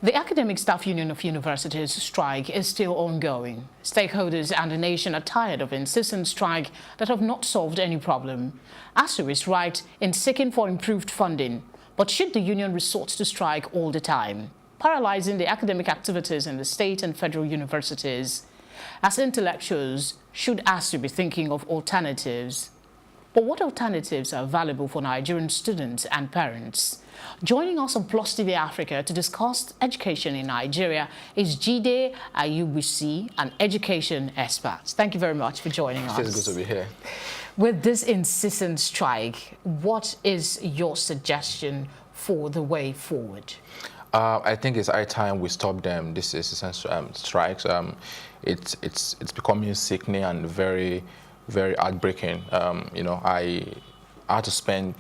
The Academic Staff Union of Universities strike is still ongoing. Stakeholders and the nation are tired of incessant strike that have not solved any problem. ASUU is right in seeking for improved funding, but should the union resort to strike all the time, paralyzing the academic activities in the state and federal universities? As intellectuals, should ASUU be thinking of alternatives? But what alternatives are available for Nigerian students and parents? Joining us on Plus TV Africa to discuss education in Nigeria is Jide Aiyegbusi, an education expert. Thank you very much for joining us. It's good to be here. With this incessant strike, what is your suggestion for the way forward? I think it's high time we stop them. This incessant strikes. It's becoming sickening and very heartbreaking. You know, I had to spend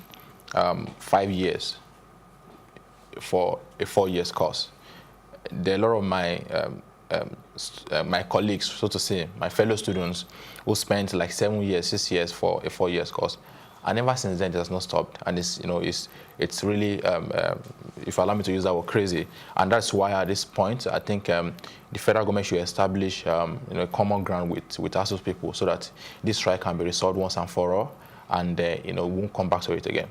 5 years for a 4-year course. There are a lot of my colleagues, so to say, my fellow students, who spent like 7 years, 6 years for a 4-year course, and ever since then it has not stopped. And it's really, if you allow me to use that word, crazy. And that's why at this point I think the federal government should establish a common ground with ASUU people so that this strike can be resolved once and for all, and we won't come back to it again.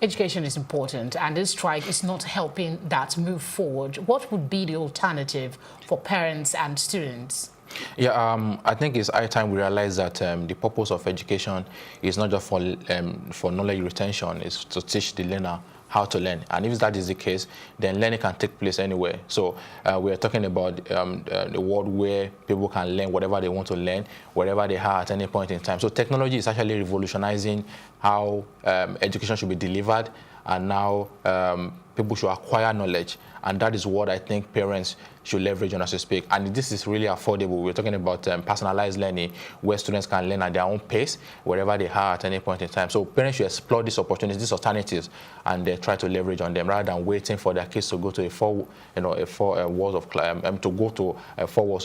Education is important, and this strike is not helping that move forward. What would be the alternative for parents and students? Yeah, I think it's high time we realize that the purpose of education is not just for knowledge retention, it's to teach the learner how to learn. And if that is the case, then learning can take place anywhere. So we are talking about the world where people can learn whatever they want to learn, wherever they are at any point in time. So technology is actually revolutionizing how education should be delivered, and now people should acquire knowledge. And that is what I think parents should leverage on as we speak. And this is really affordable. We're talking about personalized learning, where students can learn at their own pace, wherever they are at any point in time. So parents should explore these opportunities, these alternatives, and try to leverage on them rather than waiting for their kids to go to four walls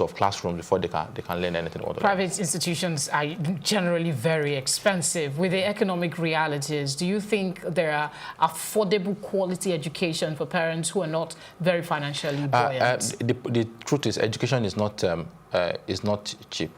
of classrooms before they can learn anything. Private institutions are generally very expensive. With the economic realities, do you think there are affordable quality education for parents who are not very financially buoyant? The truth is, education is not cheap.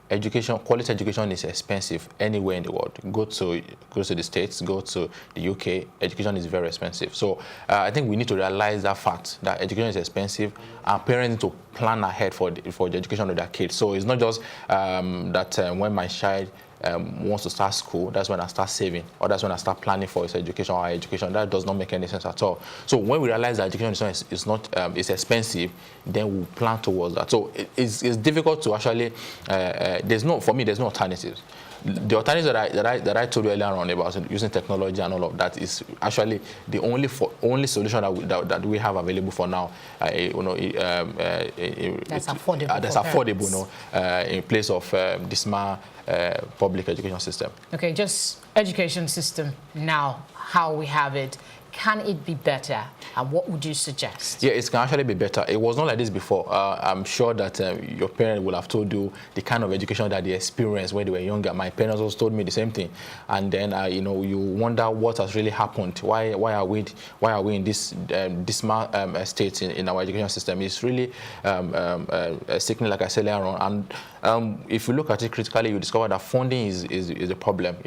Quality education is expensive anywhere in the world. Go to the States, go to the UK, education is very expensive. So I think we need to realize that fact, that education is expensive, and parents need to plan ahead for the education of their kids. So it's not just that when my child wants to start school, that's when I start saving, or that's when I start planning for his education or education. That does not make any sense at all. So when we realize that education is expensive, then we plan towards that. So it's difficult to actually. There's no alternatives. The alternatives that I told you earlier on about using technology and all of that is actually the only solution that we have available for now. That's affordable. That's affordable, in place of this public education system. Okay, just education system now, how we have it. Can it be better? And what would you suggest? Yeah, it can actually be better. It was not like this before. I'm sure that your parents will have told you the kind of education that they experienced when they were younger. My parents also told me the same thing. And then, you wonder what has really happened. Why are we in this dismal state in our education system? It's really sickening, like I said earlier on. And if you look at it critically, you discover that funding is a problem.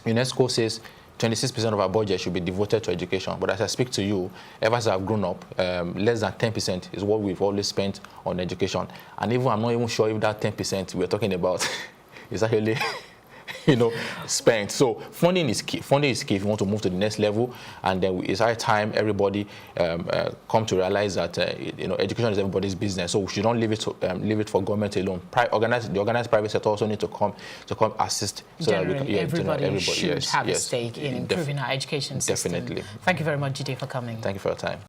UNESCO says 26% of our budget should be devoted to education. But as I speak to you, ever since I've grown up, less than 10% is what we've always spent on education. And even I'm not even sure if that 10% we're talking about is actually spent. So funding is key. Funding is key if you want to move to the next level. And then it's high time everybody come to realize that education is everybody's business. So we should not leave it for government alone. The organized private sector also need to come assist. So Generally, that everybody should have a stake in improving our education system. Definitely. Thank you very much, Jide, for coming. Thank you for your time.